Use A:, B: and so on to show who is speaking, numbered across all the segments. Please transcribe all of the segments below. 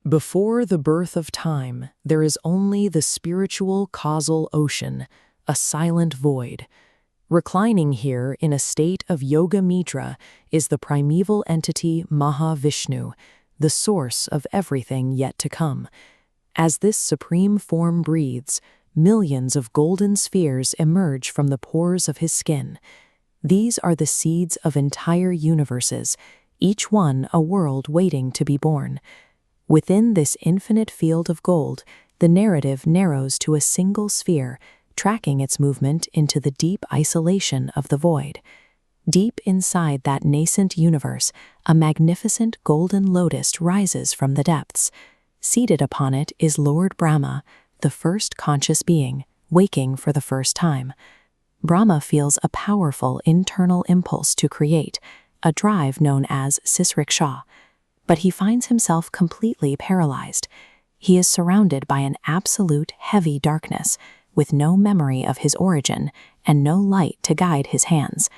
A: Before the birth of time, there is only the spiritual causal ocean, a silent void. Reclining here in a state of Yoga Nidra is the primeval entity Mahavishnu, the source of everything yet to come. As this supreme form breathes, millions of golden spheres emerge from the pores of his skin. These are the seeds of entire universes, each one a world waiting to be born. Within this infinite field of gold, the narrative narrows to a single sphere, tracking its movement into the deep isolation of the void. Deep inside that nascent universe, a magnificent golden lotus rises from the depths. Seated upon it is Lord Brahma, the first conscious being, waking for the first time. Brahma feels a powerful internal impulse to create, a drive known as sisriksha. But he finds himself completely paralyzed. He is surrounded by an absolute heavy darkness, with no memory of his origin and no light to guide his hands.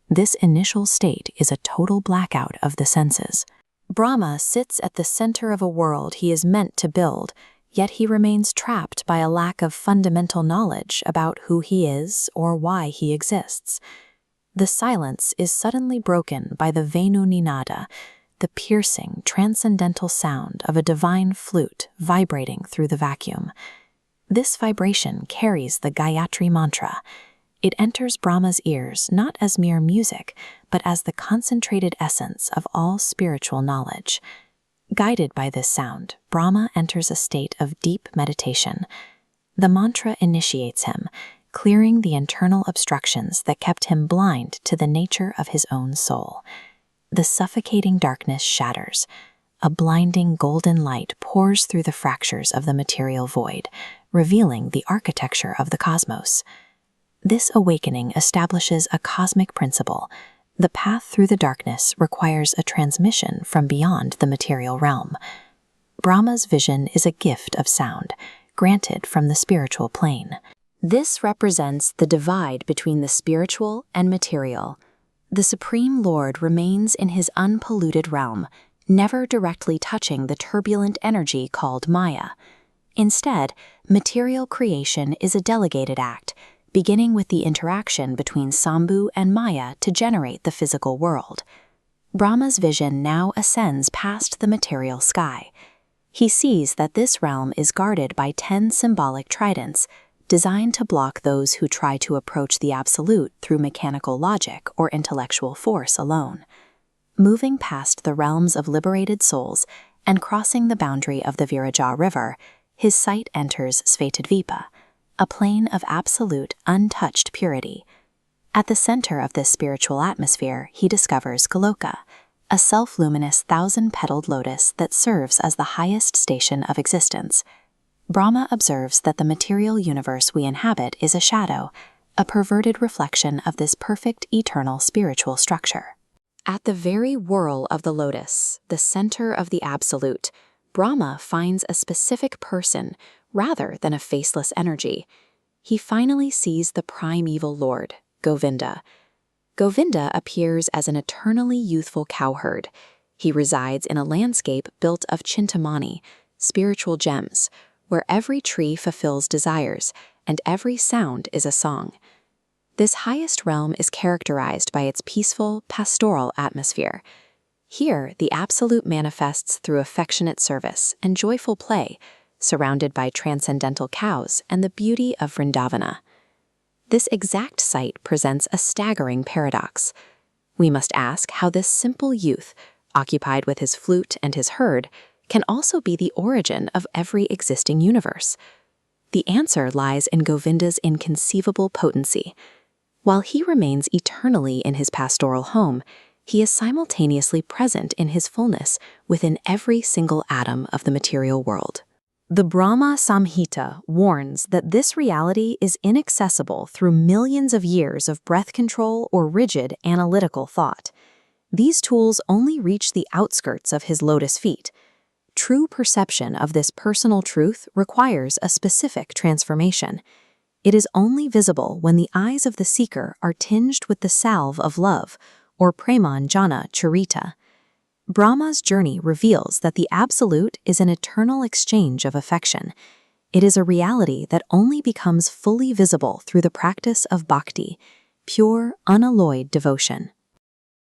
A: This initial state is a total blackout of the senses. Brahma sits at the center of a world he is meant to build, yet he remains trapped by a lack of fundamental knowledge about who he is or why he exists. The silence is suddenly broken by the Venu Ninada, the piercing, transcendental sound of a divine flute vibrating through the vacuum. This vibration carries the Gayatri mantra. It enters Brahma's ears not as mere music, but as the concentrated essence of all spiritual knowledge. Guided by this sound, Brahma enters a state of deep meditation. The mantra initiates him, clearing the internal obstructions that kept him blind to the nature of his own soul. The suffocating darkness shatters. A blinding golden light pours through the fractures of the material void, revealing the architecture of the cosmos. This awakening establishes a cosmic principle. The path through the darkness requires a transmission from beyond the material realm. Brahma's vision is a gift of sound, granted from the spiritual plane. This represents the divide between the spiritual and material. The Supreme Lord remains in his unpolluted realm, never directly touching the turbulent energy called Maya. Instead, material creation is a delegated act, beginning with the interaction between Sambhu and Maya to generate the physical world. Brahma's vision now ascends past the material sky. He sees that this realm is guarded by 10 symbolic tridents, designed to block those who try to approach the absolute through mechanical logic or intellectual force alone. Moving past the realms of liberated souls and crossing the boundary of the Viraja River, his sight enters Svetadvipa, a plane of absolute, untouched purity. At the center of this spiritual atmosphere, he discovers Goloka, a self-luminous 1,000-petaled lotus that serves as the highest station of existence. Brahma observes that the material universe we inhabit is a shadow, a perverted reflection of this perfect, eternal spiritual structure. At the very whirl of the lotus, the center of the absolute, Brahma finds a specific person rather than a faceless energy. He finally sees the primeval Lord, Govinda. Govinda appears as an eternally youthful cowherd. He resides in a landscape built of chintamani, spiritual gems, where every tree fulfills desires and every sound is a song. This highest realm is characterized by its peaceful, pastoral atmosphere. Here, the Absolute manifests through affectionate service and joyful play, surrounded by transcendental cows and the beauty of Vrindavana. This exact site presents a staggering paradox. We must ask how this simple youth, occupied with his flute and his herd, can also be the origin of every existing universe. The answer lies in Govinda's inconceivable potency. While he remains eternally in his pastoral home, he is simultaneously present in his fullness within every single atom of the material world. The Brahma Samhita warns that this reality is inaccessible through millions of years of breath control or rigid analytical thought. These tools only reach the outskirts of his lotus feet. True perception of this personal truth requires a specific transformation. It is only visible when the eyes of the seeker are tinged with the salve of love, or Premanjana Charita.
B: Brahma's journey reveals that the Absolute is an eternal exchange of affection. It is a reality that only becomes fully visible through the practice of bhakti, pure, unalloyed devotion.